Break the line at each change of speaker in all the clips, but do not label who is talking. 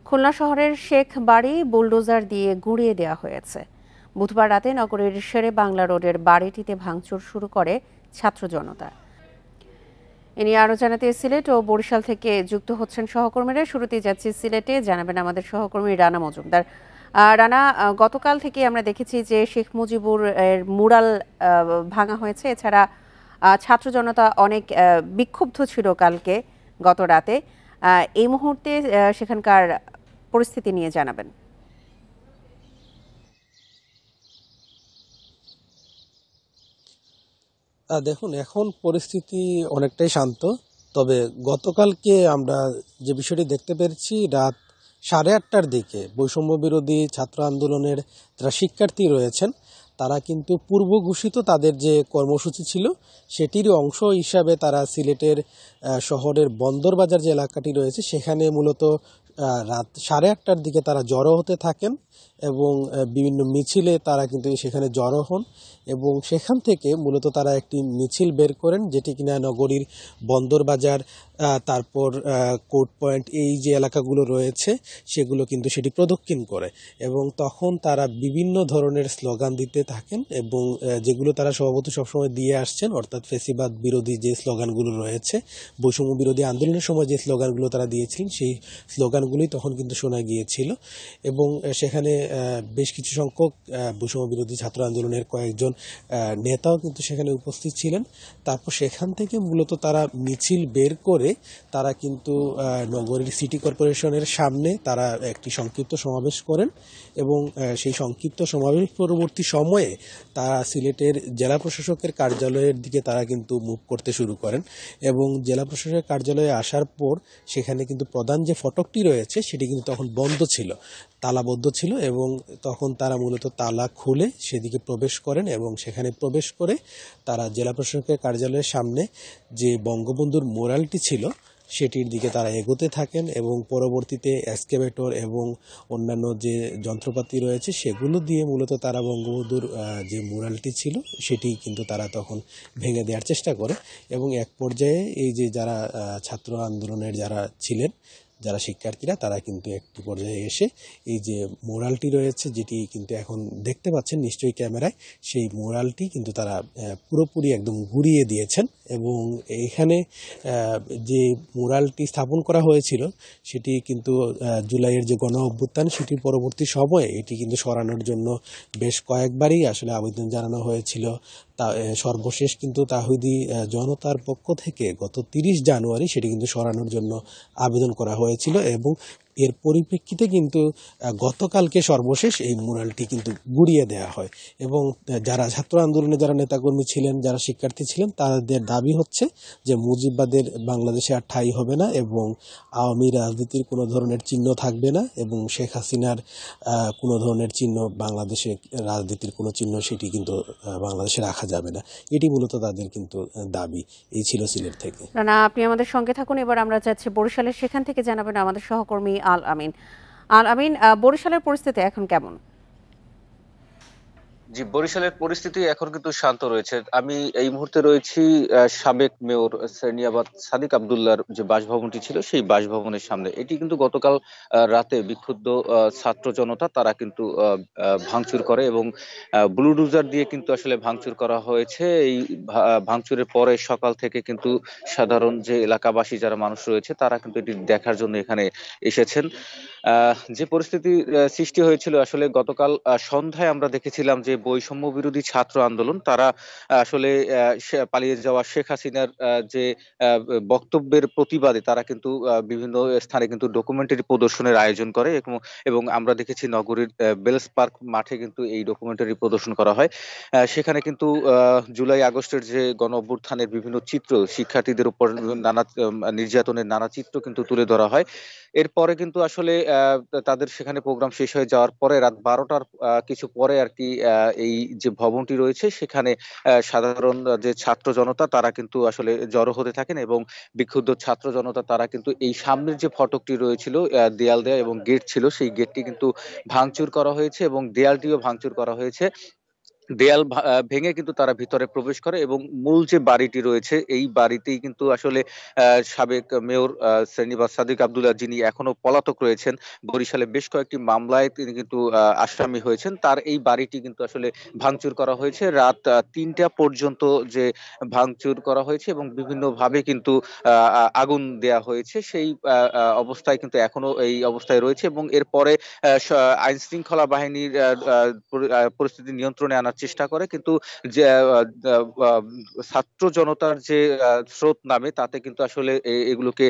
খুলনা শহরের শেখ বাড়ি বুলডোজার দিয়ে গুঁড়িয়ে দেওয়া হয়েছে। বুধবার রাতে নগরীর শেরে বাংলা রোডের বাড়িটিতে ভাঙচুর শুরু করে ছাত্র জনতা। এ নিয়ে আরও জানাতে সিলেট ও বরিশাল থেকে যুক্ত হচ্ছেন সহকর্মীরা। শুরুতেই যাচ্ছি সিলেটে, জানাবেন আমাদের সহকর্মী রানা মজুমদার। রানা, গতকাল থেকে আমরা দেখেছি যে শেখ মুজিবুর মুরাল ভাঙা হয়েছে। এছাড়া ছাত্র জনতা অনেক বিক্ষুব্ধ ছিল কালকে গত রাতে। এই মুহূর্তে সেখানকার পরিস্থিতি নিয়ে জানাবেন।
দেখুন, এখন পরিস্থিতি অনেকটাই শান্ত। তবে গতকালকে আমরা যে বিষয়টি দেখতে পেরেছি, রাত 8:30টার দিকে বৈষম্য বিরোধী ছাত্র আন্দোলনের যারা শিক্ষার্থী রয়েছেন তারা কিন্তু পূর্ব ঘোষিত তাদের যে কর্মসূচি ছিল সেটির অংশ হিসাবে তারা সিলেটের শহরের বন্দরবাজার যে এলাকাটি রয়েছে সেখানে মূলত রাত 8:30টার দিকে তারা জড়ো হতে থাকেন এবং বিভিন্ন মিছিলে তারা কিন্তু সেখানে জড়ো হন এবং সেখান থেকে মূলত তারা একটি মিছিল বের করেন, যেটি কিনা নগরীর বন্দরবাজার, তারপর কোর্ট পয়েন্ট, এই যে এলাকাগুলো রয়েছে সেগুলো কিন্তু সেটি প্রদক্ষিণ করে এবং তখন তারা বিভিন্ন ধরনের স্লোগান দিতে থাকেন এবং যেগুলো তারা স্বভাবত সবসময় দিয়ে আসছেন, অর্থাৎ ফেসিবাদ বিরোধী যে স্লোগানগুলো রয়েছে, বৈষম্য বিরোধী আন্দোলনের সময় যে স্লোগানগুলো তারা দিয়েছিলেন সেই স্লোগানগুলোই তখন কিন্তু শোনা গিয়েছিল এবং সেখানে বেশ কিছু সংখ্যক বৈষম্য বিরোধী ছাত্র আন্দোলনের কয়েকজন নেতাও কিন্তু সেখানে উপস্থিত ছিলেন। তারপর সেখান থেকে মূলত তারা মিছিল বের করে তারা কিন্তু নগরীর সিটি কর্পোরেশনের সামনে তারা একটি সংক্ষিপ্ত সমাবেশ করেন এবং সেই সংক্ষিপ্ত সমাবেশ পরবর্তী সময়ে তারা সিলেটের জেলা প্রশাসকের কার্যালয়ের দিকে তারা কিন্তু মুভ করতে শুরু করেন এবং জেলা প্রশাসকের কার্যালয়ে আসার পর সেখানে কিন্তু প্রধান যে ফটকটি রয়েছে সেটি কিন্তু তখন বন্ধ ছিল, তালাবদ্ধ ছিল এবং তখন তারা মূলত তালা খুলে সেদিকে প্রবেশ করেন এবং সেখানে প্রবেশ করে তারা জেলা প্রশাসকের কার্যালয়ের সামনে যে বঙ্গবন্ধুর মোরালটি ছিল সেটির দিকে তারা এগোতে থাকেন এবং পরবর্তীতে এক্সকেভেটর এবং অন্যান্য যে যন্ত্রপাতি রয়েছে সেগুলো দিয়ে মূলত তারা বঙ্গবন্ধুর যে মুরালটি ছিল সেটি কিন্তু তারা তখন ভেঙে দেওয়ার চেষ্টা করে এবং এক পর্যায়ে এই যে যারা ছাত্র আন্দোলনের যারা ছিলেন, যারা শিক্ষার্থীরা, তারা কিন্তু একটি পর্যায়ে এসে এই যে মোরালটি রয়েছে, যেটি কিন্তু এখন দেখতে পাচ্ছেন নিশ্চয়ই ক্যামেরায়, সেই মোরালটি কিন্তু তারা পুরোপুরি একদম ঘুরিয়ে দিয়েছেন এবং এখানে যে মোরালটি স্থাপন করা হয়েছিল সেটি কিন্তু জুলাইয়ের যে গণ অভ্যুত্থান সেটির পরবর্তী সময়ে এটি কিন্তু সরানোর জন্য বেশ কয়েকবারই আসলে আবেদন জানানো হয়েছিল। তা সর্বশেষ কিন্তু তাহিদি জনতার পক্ষ থেকে গত 30 জানুয়ারি সেটি কিন্তু সরানোর জন্য আবেদন করা হয়েছিল এবং এর পরিপ্রেক্ষিতে কিন্তু গতকালকে সর্বশেষ এই মুরালটি কিন্তু গুড়িয়ে দেওয়া হয় এবং যারা ছাত্র আন্দোলনে যারা নেতাকর্মী ছিলেন, যারা শিক্ষার্থী ছিলেন, তাদের দাবি হচ্ছে যে মুজিববাদের বাংলাদেশে আর ঠাঁই হবে না এবং আওয়ামী রাজনীতির কোনো ধরনের চিহ্ন থাকবে না এবং শেখ হাসিনার কোনো ধরনের চিহ্ন, বাংলাদেশে রাজনীতির কোনো চিহ্ন সেটি কিন্তু বাংলাদেশে রাখা যাবে না। এটি মূলত তাদের কিন্তু দাবি। এই ছিল সিলেট থেকে।
রানা, আপনি আমাদের সঙ্গে থাকুন। এবার আমরা যাচ্ছি বরিশালের, সেখান থেকে জানাবেন আমাদের সহকর্মী আল আমিন। আল আমিন, বরিশালের পরিস্থিতি এখন কেমন?
জি, বরিশালের পরিস্থিতি এখন কিন্তু শান্ত রয়েছে। আমি এই মুহূর্তে রয়েছি সাবেক মেয়র সেরনিয়াবাদ সাদিক আব্দুল্লাহর যে বাসভবনটি ছিল সেই বাসভবনের সামনে। এটি কিন্তু গতকাল রাতে বিক্ষুব্ধ ছাত্র জনতা তারা কিন্তু ভাঙচুর করে এবং বুলডোজার দিয়ে কিন্তু আসলে ভাঙচুর করা হয়েছে। এই ভাঙচুরের পরে সকাল থেকে কিন্তু সাধারণ যে এলাকাবাসী যারা মানুষ রয়েছে তারা কিন্তু এটি দেখার জন্য এখানে এসেছেন। যে পরিস্থিতি সৃষ্টি হয়েছিল আসলে গতকাল সন্ধ্যায় আমরা দেখেছিলাম যে বৈষম্য বিরোধী ছাত্র আন্দোলন তারা আসলে পালিয়ে যাওয়া শেখ হাসিনার যে বক্তব্যের প্রতিবাদে তারা কিন্তু বিভিন্ন স্থানে কিন্তু ডকুমেন্টারি প্রদর্শনের আয়োজন করে এবং আমরা দেখেছি নগরীর বেলস পার্ক মাঠে কিন্তু এই ডকুমেন্টারি প্রদর্শন করা হয়। সেখানে কিন্তু জুলাই আগস্টের যে গণ অভ্যুত্থানের বিভিন্ন চিত্র, শিক্ষার্থীদের উপর নানা নির্যাতনের নানা চিত্র কিন্তু তুলে ধরা হয়। এরপরে কিন্তু আসলে তাদের সেখানে প্রোগ্রাম শেষ হয়ে যাওয়ার পরে রাত 12টার কিছু পরে আর কি এই যে ভবনটি রয়েছে সেখানে সাধারণ যে ছাত্র জনতা তারা কিন্তু আসলে জড়ো হতে থাকেন এবং বিক্ষুব্ধ ছাত্র জনতা তারা কিন্তু এই সামনের যে ফটকটি রয়েছিল, দেয়াল দেয়া এবং গেট ছিল, সেই গেটটি কিন্তু ভাঙচুর করা হয়েছে এবং দেয়ালটিও ভাঙচুর করা হয়েছে। দেয়াল ভেঙে কিন্তু তারা ভিতরে প্রবেশ করে এবং মূল যে বাড়িটি রয়েছে এই বাড়িতেই কিন্তু আসলে সাবেক মেয়র শ্রীনিবাস সাদিক আব্দুল্লাহ, যিনি এখনো পলাতক রয়েছেন, বরিশালে বেশ কয়েকটি মামলায় তিনি কিন্তু আসামি হয়েছেন, তার এই বাড়িটি কিন্তু আসলে ভাঙচুর করা হয়েছে। রাত ৩টা পর্যন্ত যে ভাঙচুর করা হয়েছে এবং বিভিন্নভাবে কিন্তু আগুন দেয়া হয়েছে, সেই অবস্থায় কিন্তু এখনো এই অবস্থায় রয়েছে এবং এরপরে আইন শৃঙ্খলা বাহিনীর পরিস্থিতি নিয়ন্ত্রণে আনার চেষ্টা করে, কিন্তু যে ছাত্র জনতার যে স্রোত নামে তাতে কিন্তু আসলে এগুলোকে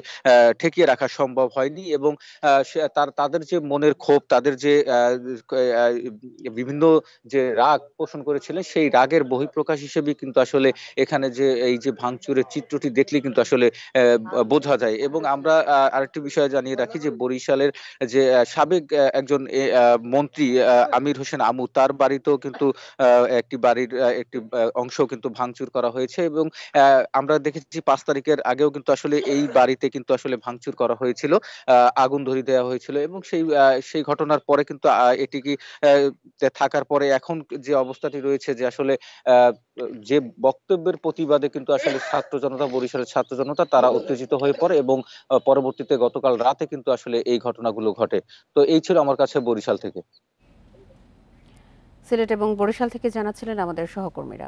ঠেকিয়ে রাখা সম্ভব হয়নি এবং তাদের যে মনের ক্ষোভ, তাদের যে আহ, বিভিন্ন যে রাগ পোষণ করেছিলেন, সেই রাগের বহিঃপ্রকাশ হিসেবে কিন্তু আসলে এখানে যে এই যে ভাঙচুরের চিত্রটি দেখলে কিন্তু আসলে বোঝা যায়। এবং আমরা আরেকটি বিষয় জানিয়ে রাখি যে বরিশালের যে সাবেক একজন মন্ত্রী আমির হোসেন আমু, তার বাড়িতেও কিন্তু একটি বাড়ির একটি অংশ কিন্তু ভাঙচুর করা হয়েছে এবং আমরা দেখেছি ৫ তারিখের আগেও কিন্তু আসলে এই বাড়িতে কিন্তু আসলে ভাঙচুর করা হয়েছিল, আগুন ধরিয়ে দেওয়া হয়েছিল এবং সেই ঘটনার পরে কিন্তু এটি কি থাকার পরে এখন যে অবস্থাটি রয়েছে যে আসলে আহ, যে বক্তব্যের প্রতিবাদে কিন্তু আসলে ছাত্র জনতা, বরিশালের ছাত্র জনতা তারা উত্তেজিত হয়ে পড়ে এবং পরবর্তীতে গতকাল রাতে কিন্তু আসলে এই ঘটনাগুলো ঘটে। তো এই ছিল আমার কাছে বরিশাল থেকে।
সিলেট এবং বরিশাল থেকে জানাচ্ছিলেন আমাদের সহকর্মীরা।